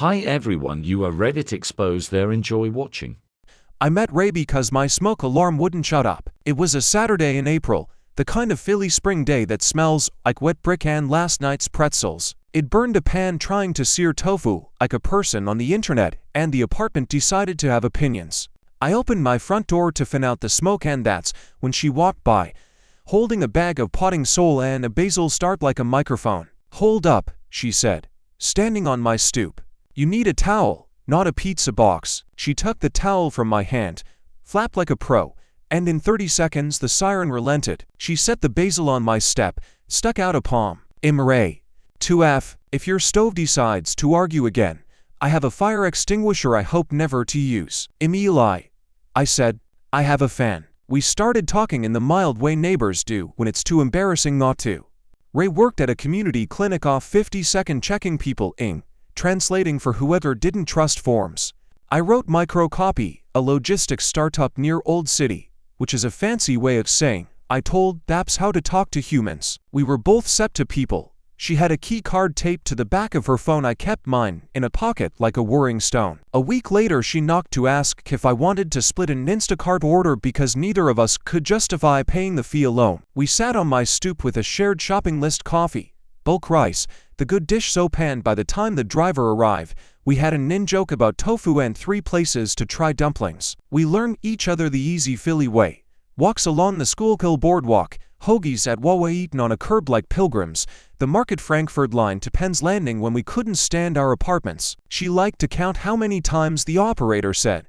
Hi everyone, you are Reddit expose there, enjoy watching. I met Ray because my smoke alarm wouldn't shut up. It was a Saturday in April, the kind of Philly spring day that smells like wet brick and last night's pretzels. It burned a pan trying to sear tofu like a person on the internet, and the apartment decided to have opinions. I opened my front door to fan out the smoke, and that's when she walked by, holding a bag of potting soil and a basil start like a microphone. "Hold up," she said, standing on my stoop. "You need a towel, not a pizza box." She took the towel from my hand, flapped like a pro, and in 30 seconds the siren relented. She set the basil on my step, stuck out a palm. "Ray. 2F, if your stove decides to argue again, I have a fire extinguisher I hope never to use." "Eli," I said, "I have a fan." We started talking in the mild way neighbors do when it's too embarrassing not to. Ray worked at a community clinic off 52nd, checking people in, translating for whoever didn't trust forms. I wrote Microcopy, a logistics startup near Old City, which is a fancy way of saying I told apps how to talk to humans. We were both set to people. She had a key card taped to the back of her phone. I kept mine in a pocket like a whirring stone. A week later she knocked to ask if I wanted to split an Instacart order because neither of us could justify paying the fee alone. We sat on my stoop with a shared shopping list: coffee, bulk rice, the good dish soap, and by the time the driver arrived, we had an in-joke about tofu and 3 places to try dumplings. We learned each other the easy Philly way: walks along the Schuylkill boardwalk, hoagies at Wawa eaten on a curb like pilgrims, the Market Frankfurt line to Penn's Landing when we couldn't stand our apartments. She liked to count how many times the operator said,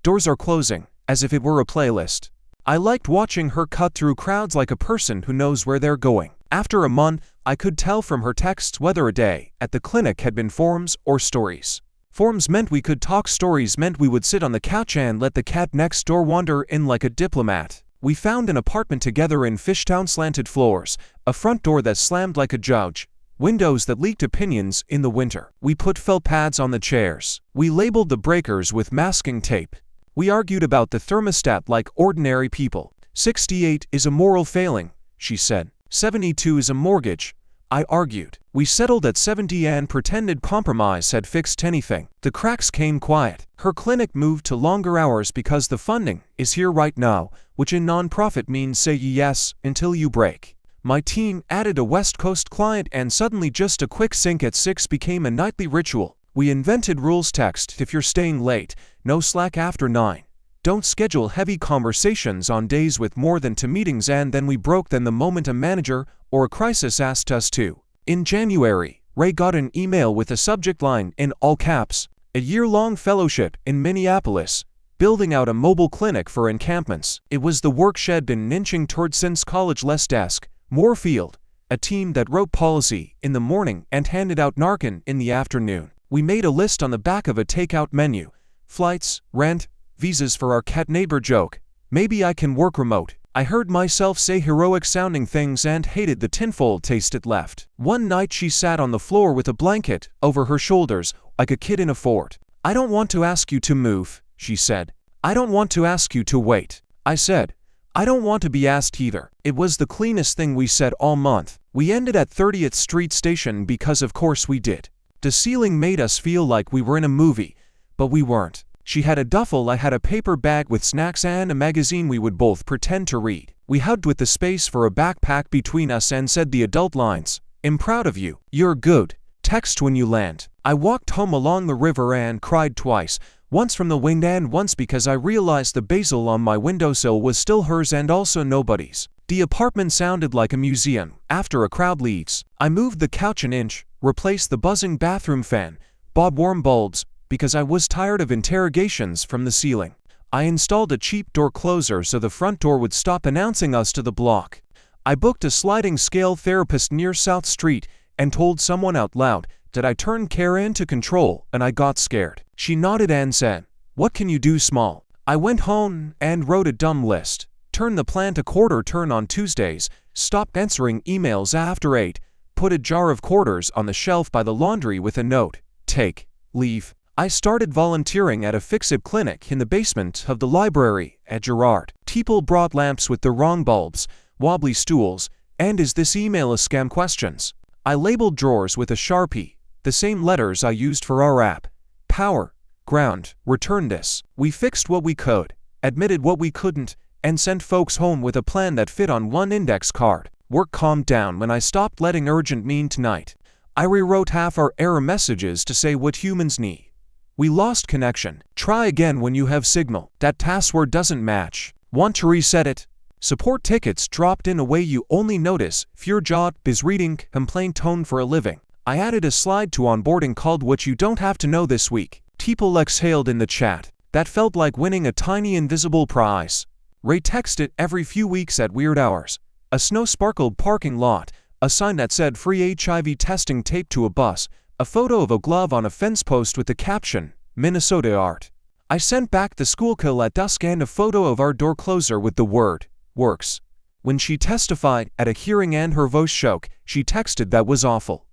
"Doors are closing," as if it were a playlist. I liked watching her cut through crowds like a person who knows where they're going. After a month, I could tell from her texts whether a day at the clinic had been forms or stories. Forms meant we could talk, stories meant we would sit on the couch and let the cat next door wander in like a diplomat. We found an apartment together in Fishtown: slanted floors, a front door that slammed like a judge, windows that leaked opinions in the winter. We put felt pads on the chairs. We labeled the breakers with masking tape. We argued about the thermostat like ordinary people. 68 is a moral failing, she said. 72 is a mortgage, I argued. We settled at 70 and pretended compromise had fixed anything. The cracks came quiet. Her clinic moved to longer hours because the funding is here right now, which in nonprofit means say yes until you break. My team added a West Coast client, and suddenly just a quick sync at 6 became a nightly ritual. We invented rules: text if you're staying late, no Slack after 9. Don't schedule heavy conversations on days with more than 2 meetings, and then we broke them the moment a manager or a crisis asked us to. In January, Ray got an email with a subject line in all caps: a year-long fellowship in Minneapolis, building out a mobile clinic for encampments. It was the work she'd been inching toward since college: less desk, more field, a team that wrote policy in the morning and handed out Narcan in the afternoon. We made a list on the back of a takeout menu: flights, rent, visas for our cat neighbor. Joke: maybe I can work remote. I heard myself say heroic-sounding things and hated the tinfoil taste it left. One night she sat on the floor with a blanket over her shoulders, like a kid in a fort. "I don't want to ask you to move," she said. "I don't want to ask you to wait." I said, "I don't want to be asked either." It was the cleanest thing we said all month. We ended at 30th Street Station because of course we did. The ceiling made us feel like we were in a movie, but we weren't. She had a duffel, I had a paper bag with snacks and a magazine we would both pretend to read. We hugged with the space for a backpack between us and said the adult lines: "I'm proud of you. You're good. Text when you land." I walked home along the river and cried twice, once from the wind and once because I realized the basil on my windowsill was still hers and also nobody's. The apartment sounded like a museum after a crowd leaves. I moved the couch an inch, replaced the buzzing bathroom fan, bought warm bulbs, because I was tired of interrogations from the ceiling. I installed a cheap door closer so the front door would stop announcing us to the block. I booked a sliding scale therapist near South Street and told someone out loud that I turned care into control, and I got scared. She nodded and said, "What can you do, small?" I went home and wrote a dumb list: turn the plant a quarter turn on Tuesdays, stop answering emails after 8, put a jar of quarters on the shelf by the laundry with a note: take, leave. I started volunteering at a fix-it clinic in the basement of the library at Girard. People brought lamps with the wrong bulbs, wobbly stools, and "is this email a scam?" questions. I labeled drawers with a Sharpie: the same letters I used for our app. Power, ground, return this. We fixed what we could, admitted what we couldn't, and sent folks home with a plan that fit on one index card. Work calmed down when I stopped letting urgent mean tonight. I rewrote half our error messages to say what humans need. We lost connection. Try again when you have signal. That password doesn't match. Want to reset it? Support tickets dropped in a way you only notice if your job is reading complaint tone for a living. I added a slide to onboarding called What You Don't Have to Know This Week. People exhaled in the chat. That felt like winning a tiny invisible prize. Ray texted every few weeks at weird hours. A snow-sparkled parking lot, a sign that said free HIV testing taped to a bus, a photo of a glove on a fence post with the caption, Minnesota art. I sent back the school kill at dusk and a photo of our door closer with the word, works. When she testified at a hearing and her voice shook, she texted that was awful.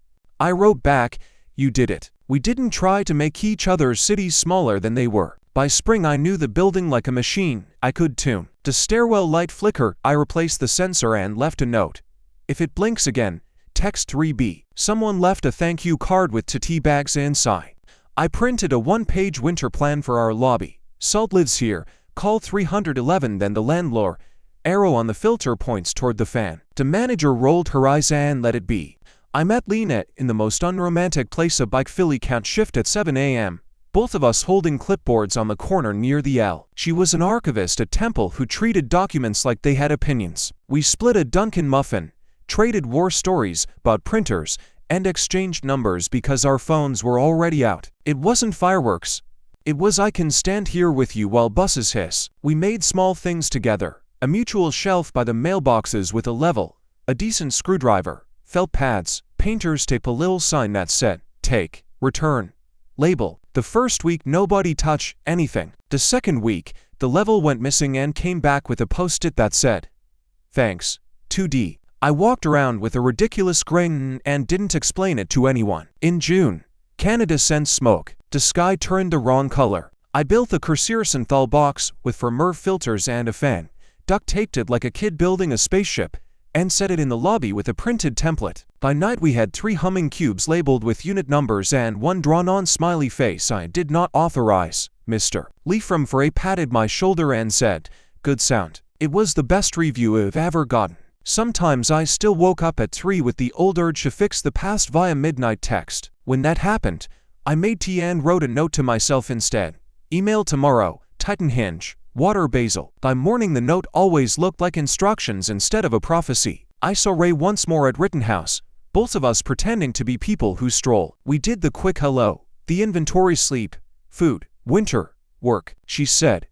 I wrote back, you did it. We didn't try to make each other's cities smaller than they were. By spring I knew the building like a machine I could tune. The stairwell light flicker, I replaced the sensor and left a note. If it blinks again, text 3B. Someone left a thank you card with tea bags inside. I printed a one-page winter plan for our lobby. Salt lives here, call 311 then the landlord. Arrow on the filter points toward the fan. The manager rolled her eyes and let it be. I met Lena in the most unromantic place a bike Philly can't shift at 7 a.m. Both of us holding clipboards on the corner near the L. She was an archivist at Temple who treated documents like they had opinions. We split a Dunkin' muffin, traded war stories about printers, and exchanged numbers because our phones were already out. It wasn't fireworks. It was I can stand here with you while buses hiss. We made small things together. A mutual shelf by the mailboxes with a level, a decent screwdriver, felt pads, painter's tape, a little sign that said, take, return, label. The first week nobody touched anything. The second week, the level went missing and came back with a post-it that said, thanks, 2D. I walked around with a ridiculous grin and didn't explain it to anyone. In June, Canada sent smoke. The sky turned the wrong color. I built a Synthol box with Vermeer filters and a fan, duct taped it like a kid building a spaceship, and set it in the lobby with a printed template. By night we had 3 humming cubes labeled with unit numbers and 1 drawn-on smiley face I did not authorize. Mr. Lee from Foray patted my shoulder and said, good sound. It was the best review I've ever gotten. Sometimes I still woke up at 3 with the old urge to fix the past via midnight text. When that happened, I made tea and wrote a note to myself instead. Email tomorrow, Titan Hinge, water basil. By morning the note always looked like instructions instead of a prophecy. I saw Ray once more at Rittenhouse, both of us pretending to be people who stroll. We did the quick hello, the inventory sleep, food, winter, work. She said,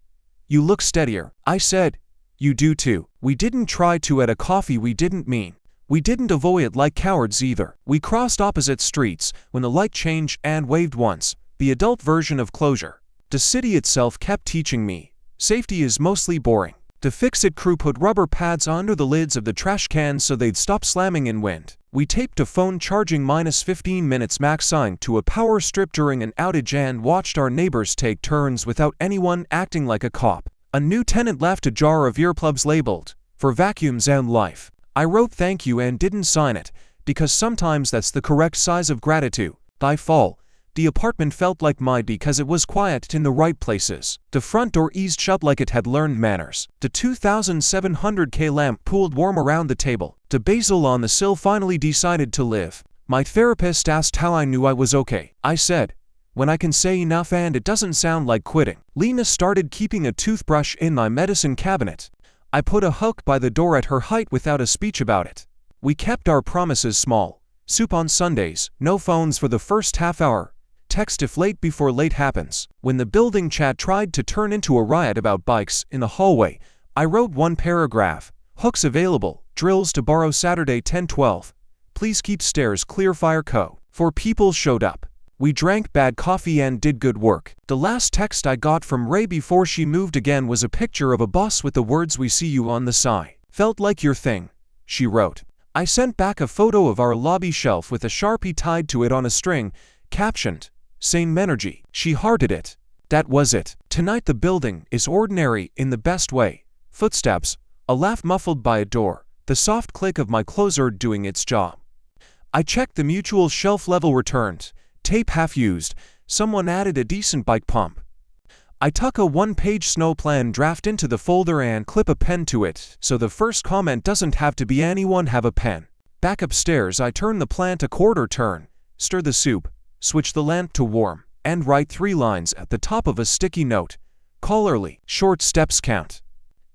you look steadier. I said, you do too. We didn't try to at a coffee we didn't mean. We didn't avoid it like cowards either. We crossed opposite streets when the light changed and waved once, the adult version of closure. The city itself kept teaching me, safety is mostly boring. The fix-it crew put rubber pads under the lids of the trash cans so they'd stop slamming in wind. We taped a phone charging -15 minutes max sign to a power strip during an outage and watched our neighbors take turns without anyone acting like a cop. A new tenant left a jar of earplugs labeled, for vacuums and life. I wrote thank you and didn't sign it, because sometimes that's the correct size of gratitude. By fall, the apartment felt like mine because it was quiet in the right places. The front door eased shut like it had learned manners. The 2700K lamp pooled warm around the table. The basil on the sill finally decided to live. My therapist asked how I knew I was okay. I said, when I can say enough and it doesn't sound like quitting. Lena started keeping a toothbrush in my medicine cabinet. I put a hook by the door at her height without a speech about it. We kept our promises small. Soup on Sundays, no phones for the first half hour. Text if late before late happens. When the building chat tried to turn into a riot about bikes in the hallway, I wrote one paragraph. Hooks available, drills to borrow Saturday 10-12. Please keep stairs clear, fire co. 4 people showed up. We drank bad coffee and did good work. The last text I got from Ray before she moved again was a picture of a bus with the words we see you on the side. Felt like your thing, she wrote. I sent back a photo of our lobby shelf with a Sharpie tied to it on a string, captioned, same energy. She hearted it. That was it. Tonight the building is ordinary in the best way. Footsteps, a laugh muffled by a door, the soft click of my closer doing its job. I checked the mutual shelf level returned. Tape half used. Someone added a decent bike pump. I tuck a one-page snow plan draft into the folder and clip a pen to it, so the first comment doesn't have to be anyone have a pen. Back upstairs, I turn the plant a quarter turn, stir the soup, switch the lamp to warm, and write 3 lines at the top of a sticky note. Call early, short steps count.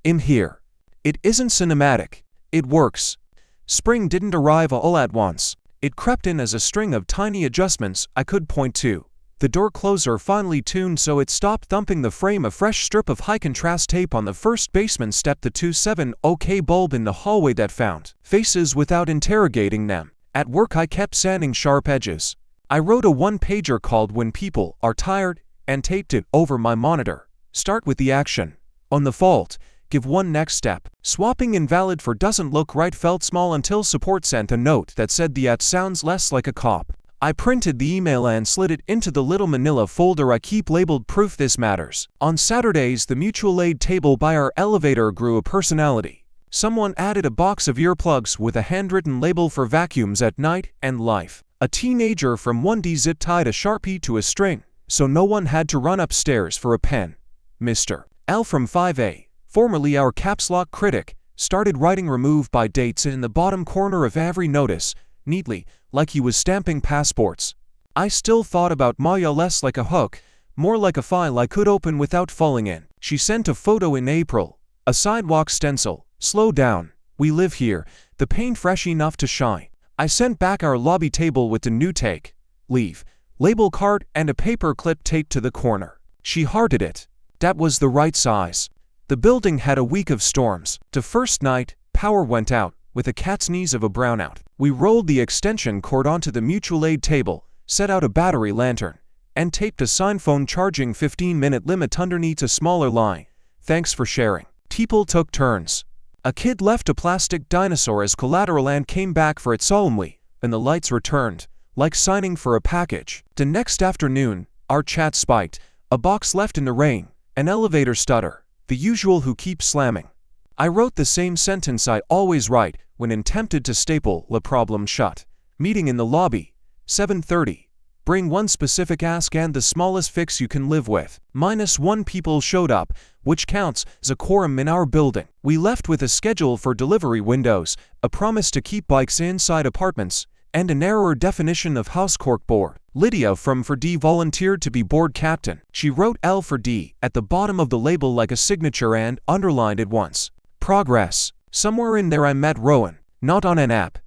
In here. It isn't cinematic. It works. Spring didn't arrive all at once. It crept in as a string of tiny adjustments I could point to. The door closer finally tuned so it stopped thumping the frame. A fresh strip of high-contrast tape on the first basement step. The 27OK bulb in the hallway that found faces without interrogating them. At work I kept sanding sharp edges. I wrote a one-pager called When People Are Tired and taped it over my monitor. Start with the action. On the fault, give one next step. Swapping invalid for doesn't look right felt small until support sent a note that said the at sounds less like a cop. I printed the email and slid it into the little manila folder I keep labeled Proof This Matters. On Saturdays, the mutual aid table by our elevator grew a personality. Someone added a box of earplugs with a handwritten label for vacuums at night and life. A teenager from 1D zip tied a Sharpie to a string, so no one had to run upstairs for a pen. Mr. L from 5A, formerly our caps lock critic, started writing remove by dates in the bottom corner of every notice, neatly, like he was stamping passports. I still thought about Maya less like a hook, more like a file I could open without falling in. She sent a photo in April, a sidewalk stencil. Slow down, we live here, the paint fresh enough to shine. I sent back our lobby table with the new take, leave, label card and a paper clip taped to the corner. She hearted it. That was the right size. The building had a week of storms. The first night, power went out, with a cat's knees of a brownout. We rolled the extension cord onto the mutual aid table, set out a battery lantern, and taped a sign phone charging 15-minute limit underneath a smaller line. Thanks for sharing. People took turns. A kid left a plastic dinosaur as collateral and came back for it solemnly, and the lights returned, like signing for a package. The next afternoon, our chat spiked, a box left in the rain, an elevator stutter, the usual who keeps slamming. I wrote the same sentence I always write when attempted to staple the problem shut. Meeting in the lobby, 7:30. Bring one specific ask and the smallest fix you can live with. -1 people showed up, which counts as a quorum in our building. We left with a schedule for delivery windows, a promise to keep bikes inside apartments, and a narrower definition of house corkboard. Lydia from for D volunteered to be board captain. She wrote L for D at the bottom of the label like a signature and underlined it once. Progress. Somewhere in there I met Rowan, not on an app.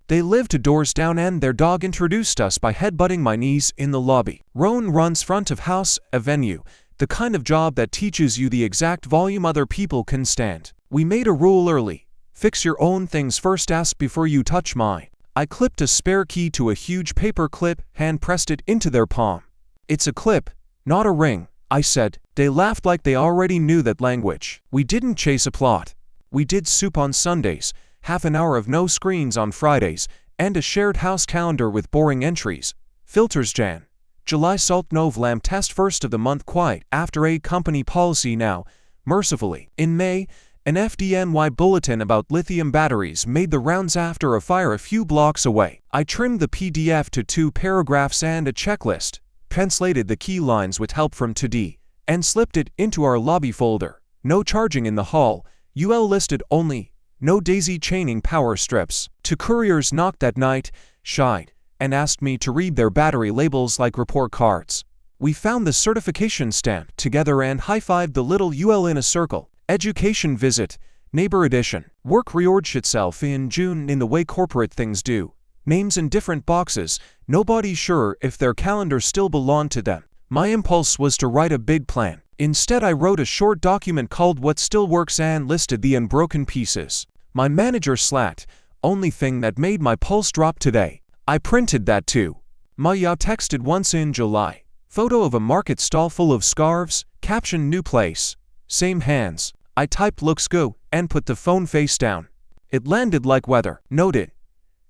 They lived 2 doors down and their dog introduced us by headbutting my knees in the lobby. Rowan runs front of house, a venue, the kind of job that teaches you the exact volume other people can stand. We made a rule early. Fix your own things first, ask before you touch mine. I clipped a spare key to a huge paper clip, hand-pressed it into their palm. It's a clip, not a ring, I said. They laughed like they already knew that language. We didn't chase a plot. We did soup on Sundays, half an hour of no screens on Fridays, and a shared house calendar with boring entries. Filters Jan. July salt Nov lamp test first of the month quiet after a company policy now, mercifully. In May, an FDNY bulletin about lithium batteries made the rounds after a fire a few blocks away. I trimmed the PDF to 2 paragraphs and a checklist, translated the key lines with help from 2D, and slipped it into our lobby folder. No charging in the hall, UL listed only, no daisy chaining power strips. 2 couriers knocked that night, shied, and asked me to read their battery labels like report cards. We found the certification stamp together and high-fived the little UL in a circle. Education visit, neighbor edition. Work reorged itself in June in the way corporate things do. Names in different boxes, nobody's sure if their calendar still belonged to them. My impulse was to write a big plan. Instead, I wrote a short document called What Still Works and listed the unbroken pieces. My manager slacked, only thing that made my pulse drop today. I printed that too. Maya texted once in July. Photo of a market stall full of scarves, caption new place. Same hands. I typed looks go and put the phone face down. It landed like weather. Noted.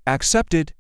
Accepted.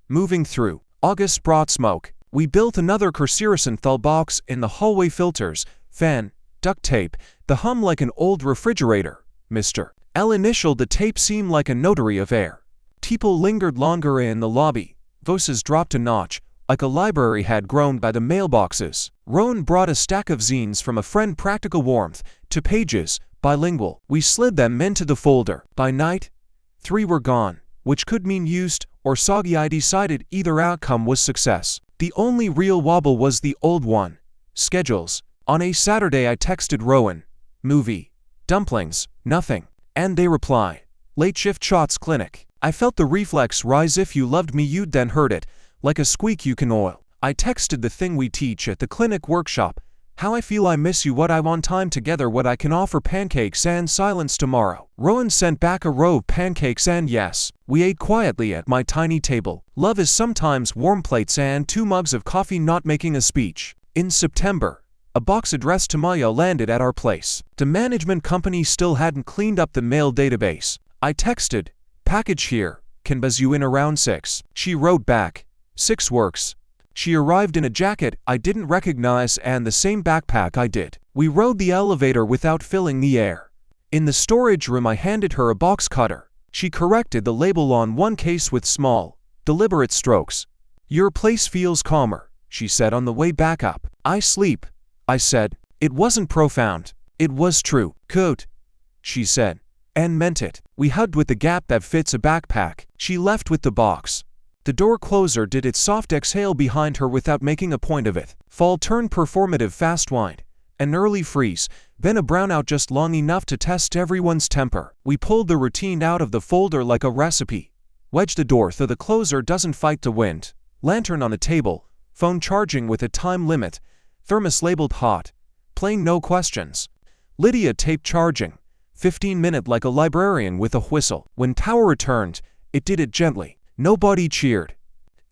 Moving through. August brought smoke. We built another Curciracenthal box in the hallway. Filters, fan, duct tape, the hum like an old refrigerator. Mr. L initialed the tape seemed like a notary of air. People lingered longer in the lobby. Voices dropped a notch. like a library had grown by the mailboxes. Rowan brought a stack of zines from a friend, Practical Warmth, to Pages, bilingual. We slid them into the folder. By night, 3 were gone, which could mean used or soggy. I decided either outcome was success. The only real wobble was the old one. Schedules. On a Saturday I texted Rowan. Movie. Dumplings. Nothing. And they replied. Late shift shots clinic. I felt the reflex rise. If you loved me you'd then heard it. Like a squeak you can oil. I texted the thing we teach at the clinic workshop. How I feel I miss you, what I want time together, what I can offer, pancakes and silence tomorrow. Rowan sent back a row of pancakes and yes. We ate quietly at my tiny table. Love is sometimes warm plates and 2 mugs of coffee, not making a speech. In September, a box addressed to Maya landed at our place. The management company still hadn't cleaned up the mail database. I texted, package here, can buzz you in around 6. She wrote back, 6 works. She arrived in a jacket I didn't recognize and the same backpack I did. We rode the elevator without filling the air. In the storage room I handed her a box cutter. She corrected the label on one case with small, deliberate strokes. Your place feels calmer, she said on the way back up. I sleep, I said. It wasn't profound. It was true. Good, she said, and meant it. We hugged with the gap that fits a backpack. She left with the box. The door closer did its soft exhale behind her without making a point of it. Fall turned performative, fast wind, an early freeze, then a brownout just long enough to test everyone's temper. We pulled the routine out of the folder like a recipe. Wedged the door so the closer doesn't fight the wind. Lantern on the table, phone charging with a time limit, thermos labeled hot, playing no questions. Lydia tape charging, 15-minute like a librarian with a whistle. When power returned, it did it gently. Nobody cheered.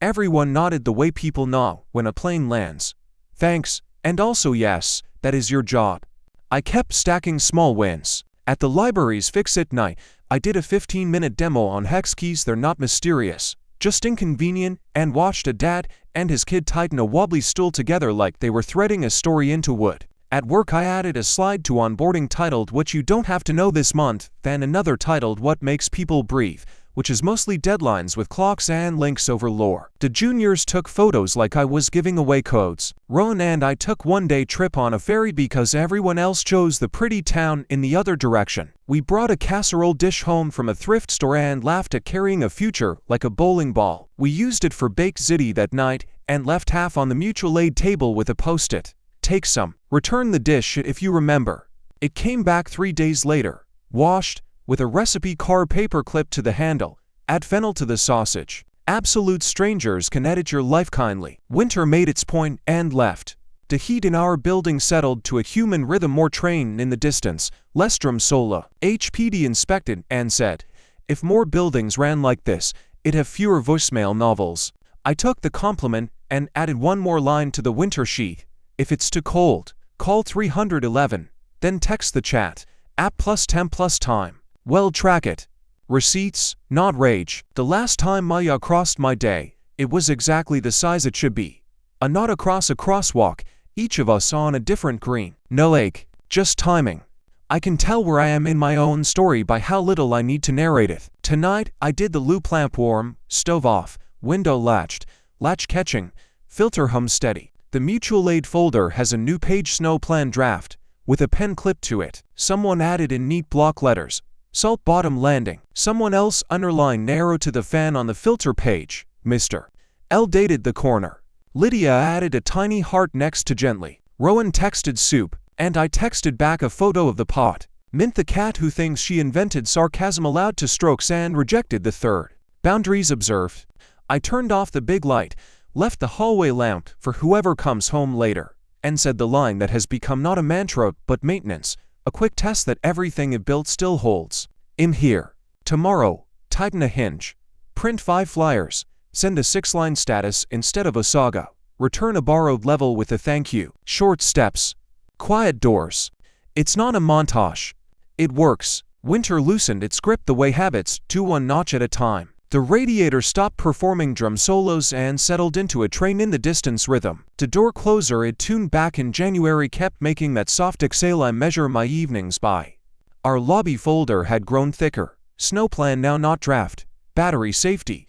Everyone nodded the way people nod when a plane lands. Thanks, and also yes, that is your job. I kept stacking small wins. At the library's Fix-It night, I did a 15-minute demo on hex keys. They're not mysterious, just inconvenient, and watched a dad and his kid tighten a wobbly stool together like they were threading a story into wood. At work I added a slide to onboarding titled What You Don't Have to Know This Month, then another titled What Makes People Breathe, which is mostly deadlines with clocks and links over lore. The juniors took photos like I was giving away codes. Rowan and I took one-day trip on a ferry because everyone else chose the pretty town in the other direction. We brought a casserole dish home from a thrift store and laughed at carrying a future like a bowling ball. We used it for baked ziti that night and left half on the mutual aid table with a post-it. Take some. Return the dish if you remember. It came back 3 days later, washed, with a recipe card paper clipped to the handle. Add fennel to the sausage. Absolute strangers can edit your life kindly. Winter made its point and left. The heat in our building settled to a human rhythm. More train in the distance. Lestrum Sola. HPD inspected and said, if more buildings ran like this, it'd have fewer voicemail novels. I took the compliment and added one more line to the winter sheet. If it's too cold, call 311. Then text the chat. App plus temp plus time. Well, track it. Receipts, not rage. The last time Maya crossed my day, it was exactly the size it should be. A knot across a crosswalk, each of us on a different green. No ache, just timing. I can tell where I am in my own story by how little I need to narrate it. Tonight, I did the loop lamp warm, stove off, window latched, latch catching, filter hum steady. The mutual aid folder has a new page snow plan draft, with a pen clipped to it. Someone added in neat block letters. Salt bottom landing. Someone else underlined narrow to the fan on the filter page. Mr. L dated the corner. Lydia added a tiny heart next to gently. Rowan texted soup, and I texted back a photo of the pot. Mint the cat who thinks she invented sarcasm allowed 2 strokes and rejected the third. Boundaries observed. I turned off the big light, left the hallway lamp for whoever comes home later, and said the line that has become not a mantra but maintenance. A quick test that everything it built still holds. I'm here. Tomorrow, tighten a hinge. Print 5 flyers. Send a 6-line status instead of a saga. Return a borrowed level with a thank you. Short steps. Quiet doors. It's not a montage. It works. Winter loosened its grip the way habits do, one notch at a time. The radiator stopped performing drum solos and settled into a train in the distance rhythm. The door closer it tuned back in January kept making that soft exhale I measure my evenings by. Our lobby folder had grown thicker. Snow plan now not draft. Battery safety.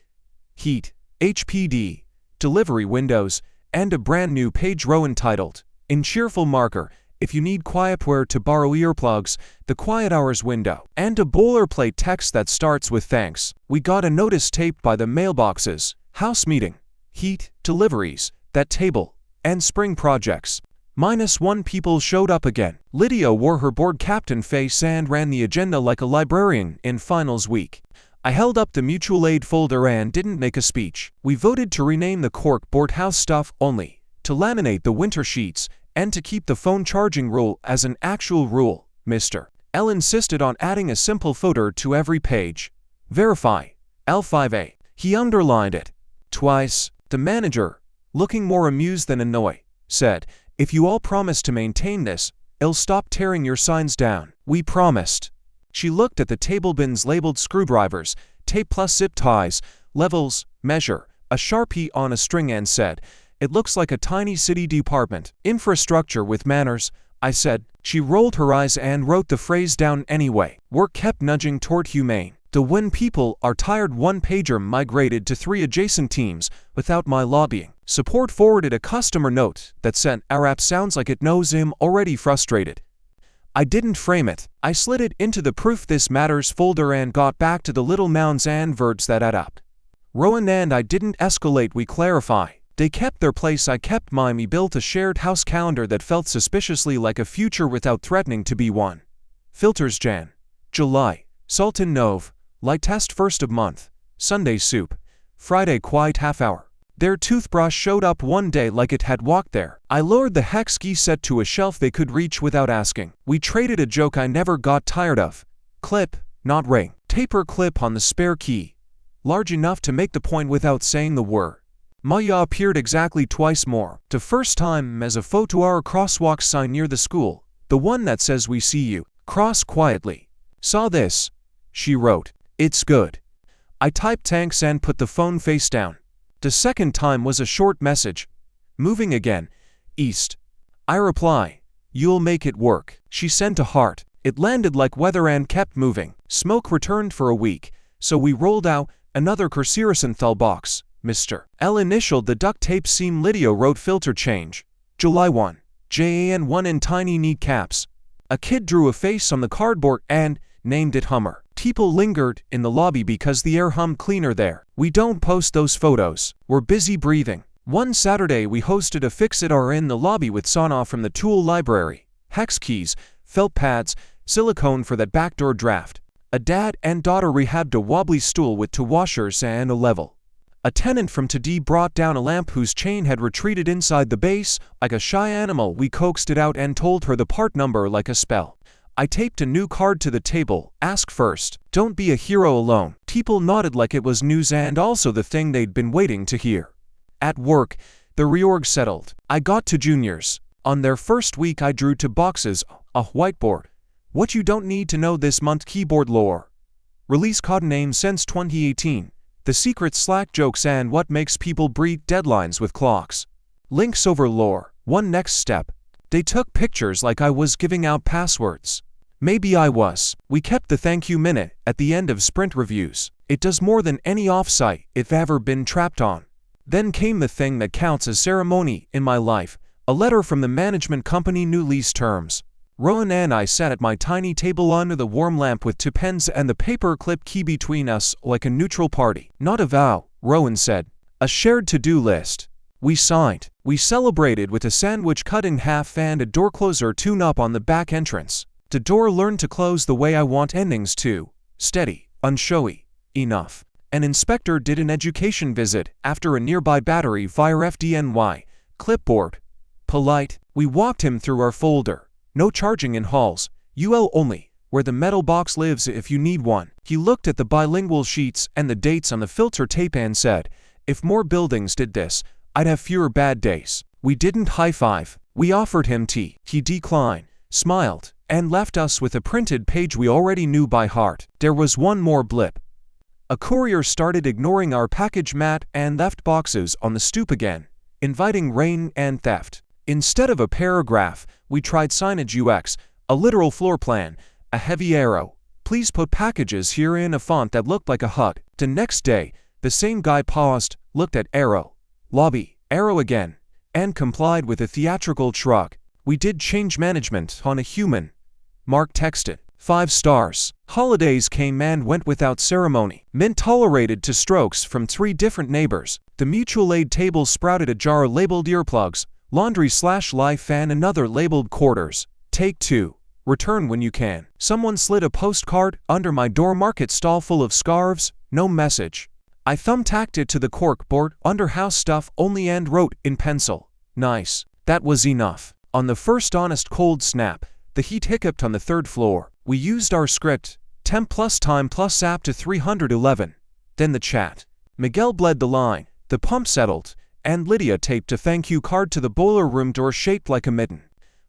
Heat. HPD. delivery windows, and a brand new page row entitled, in cheerful marker, if you need quietware to borrow earplugs, the quiet hours window, and a boilerplate text that starts with thanks. We got a notice taped by the mailboxes, house meeting, heat, deliveries, that table, and spring projects. -1 people showed up again. Lydia wore her board captain face and ran the agenda like a librarian in finals week. I held up the mutual aid folder and didn't make a speech. We voted to rename the cork board house stuff only, to laminate the winter sheets, and to keep the phone charging rule as an actual rule. Mr. L insisted on adding a simple footer to every page. Verify. L5A. He underlined it. Twice. The manager, looking more amused than annoyed, said, "If you all promise to maintain this, I'll stop tearing your signs down." We promised. She looked at the table bins labeled screwdrivers, tape plus zip ties, levels, measure, a Sharpie on a string and said, "It looks like a tiny city department. Infrastructure with manners," I said. She rolled her eyes and wrote the phrase down anyway. Work kept nudging toward humane. The when people are tired one-pager migrated to 3 adjacent teams without my lobbying. Support forwarded a customer note that said, "Our app sounds like it knows him already frustrated." I didn't frame it. I slid it into the Proof This Matters folder and got back to the little mounds and verbs that add up. Rowan and I didn't escalate, we clarify. They kept their place, I kept mine. We built a shared house calendar that felt suspiciously like a future without threatening to be one. Filters Jan. July. Sultan Nov. Light test 1st of month. Sunday soup. Friday quiet half hour. Their toothbrush showed up one day like it had walked there. I lowered the hex key set to a shelf they could reach without asking. We traded a joke I never got tired of. Clip, not ring. Taper clip on the spare key. Large enough to make the point without saying the word. Maya appeared exactly twice more. The first time as a photo our crosswalk sign near the school. The one that says "We see you." Cross quietly. "Saw this," she wrote. "It's good." I typed thanks and put the phone face down. The second time was a short message. "Moving again. East." I reply, "You'll make it work." She sent a heart. It landed like weather and kept moving. Smoke returned for a week, so we rolled out another Curciracenthal box. Mr. L initialed the duct tape seam. Lydia wrote filter change. July 1. JAN1 in tiny neat caps. A kid drew a face on the cardboard and named it Hummer. People lingered in the lobby because the air hummed cleaner there. We don't post those photos. We're busy breathing. One Saturday we hosted a fix-it-or in the lobby with sauna from the tool library, hex keys, felt pads, silicone for that backdoor draft. A dad and daughter rehabbed a wobbly stool with 2 washers and a level. A tenant from TD brought down a lamp whose chain had retreated inside the base. Like a shy animal, we coaxed it out and told her the part number like a spell. I taped a new card to the table. Ask first. Don't be a hero alone. People nodded like it was news and also the thing they'd been waiting to hear. At work, the reorg settled. I got to juniors. On their first week I drew 2 boxes, a whiteboard. What you don't need to know this month: keyboard lore. Release code name since 2018. The secret Slack jokes and what makes people breed deadlines with clocks. Links over lore. One next step. They took pictures like I was giving out passwords. Maybe I was. We kept the thank you minute at the end of sprint reviews. It does more than any offsite I've ever been trapped on. Then came the thing that counts as ceremony in my life. A letter from the management company, new lease terms. Rowan and I sat at my tiny table under the warm lamp with 2 pens and the paper clip key between us like a neutral party. Not a vow, Rowan said. A shared to-do list. We signed. We celebrated with a sandwich cut in half and a door closer tune-up on the back entrance. The door learned to close the way I want endings to. Steady, unshowy, enough. An inspector did an education visit after a nearby battery fire FDNY. Clipboard. Polite. We walked him through our folder. No charging in halls. UL only, where the metal box lives if you need one. He looked at the bilingual sheets and the dates on the filter tape and said, "If more buildings did this, I'd have fewer bad days." We didn't high-five. We offered him tea. He declined, smiled, and left us with a printed page we already knew by heart. There was one more blip. A courier started ignoring our package mat and left boxes on the stoop again, inviting rain and theft. Instead of a paragraph, we tried signage UX, a literal floor plan, a heavy arrow. Please put packages here in a font that looked like a HUD. The next day, the same guy paused, looked at arrow, Lobby, arrow again, and complied with a theatrical shrug. We did change management on a human. Mark texted. 5 stars. Holidays came and went without ceremony. Mint tolerated 2 strokes from 3 different neighbors. The mutual aid table sprouted a jar labeled earplugs, laundry/life and another labeled quarters. Take 2. Return when you can. Someone slid a postcard under my door market stall full of scarves, no message. I thumbtacked it to the cork board under house stuff only and wrote in pencil. Nice. That was enough. On the first honest cold snap, the heat hiccuped on the 3rd floor. We used our script, temp plus time plus app to 311. Then the chat. Miguel bled the line, the pump settled, and Lydia taped a thank you card to the boiler room door shaped like a mitten.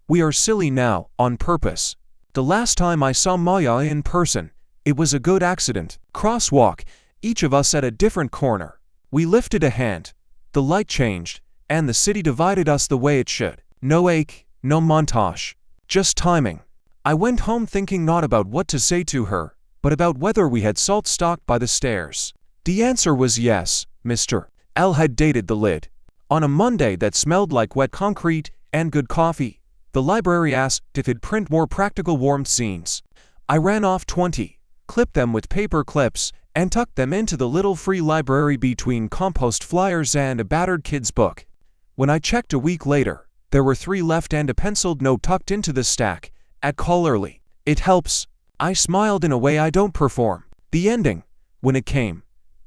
We are silly now, on purpose. The last time I saw Maya in person, it was a good accident. Crosswalk, each of us at a different corner. We lifted a hand. The light changed, and the city divided us the way it should. No ache, no montage. Just timing. I went home thinking not about what to say to her, but about whether we had salt stocked by the stairs. The answer was yes, Mr. L had dated the lid. On a Monday that smelled like wet concrete and good coffee, the library asked if it'd print more practical warmth scenes. I ran off 20, clipped them with paper clips, and tucked them into the little free library between compost flyers and a battered kid's book. When I checked a week later, there were 3 left and a penciled note tucked into the stack. At call early. It helps. I smiled in a way I don't perform. The ending, when it came,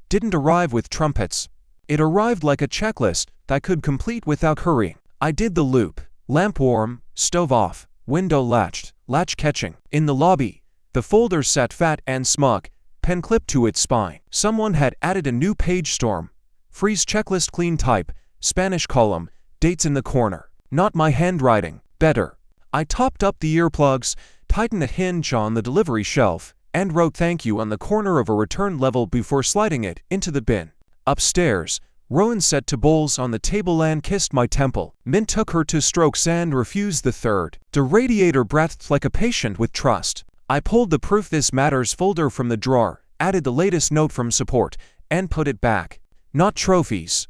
didn't arrive with trumpets. It arrived like a checklist that I could complete without hurrying. I did the loop. Lamp warm, stove off, window latched, latch catching. In the lobby, the folder sat fat and smug, pen clipped to its spine. Someone had added a new page storm. Freeze checklist clean type, Spanish column, dates in the corner. Not my handwriting. Better. I topped up the earplugs, tightened a hinge on the delivery shelf, and wrote thank you on the corner of a return level before sliding it into the bin. Upstairs, Rowan set 2 bowls on the table and kissed my temple. Mint took her 2 strokes and refused the 3rd. The radiator breathed like a patient with trust. I pulled the Proof This Matters folder from the drawer, added the latest note from support, and put it back. Not trophies.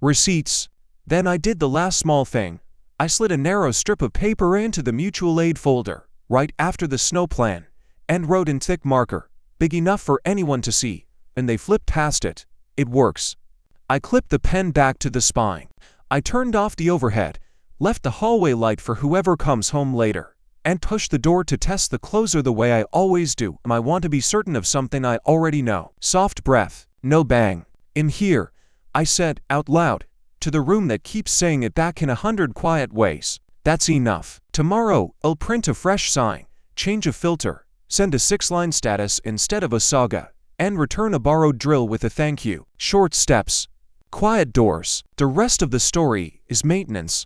Receipts. Then I did the last small thing. I slid a narrow strip of paper into the mutual aid folder, right after the snow plan, and wrote in thick marker, big enough for anyone to see, and they flipped past it. It works. I clipped the pen back to the spine. I turned off the overhead, left the hallway light for whoever comes home later, and pushed the door to test the closer the way I always do. I want to be certain of something I already know. Soft breath, no bang. In here, I said out loud, to the room that keeps saying it back in 100 quiet ways. That's enough. Tomorrow, I'll print a fresh sign, change a filter, send a 6-line status instead of a saga, and return a borrowed drill with a thank you. Short steps. Quiet doors. The rest of the story is maintenance.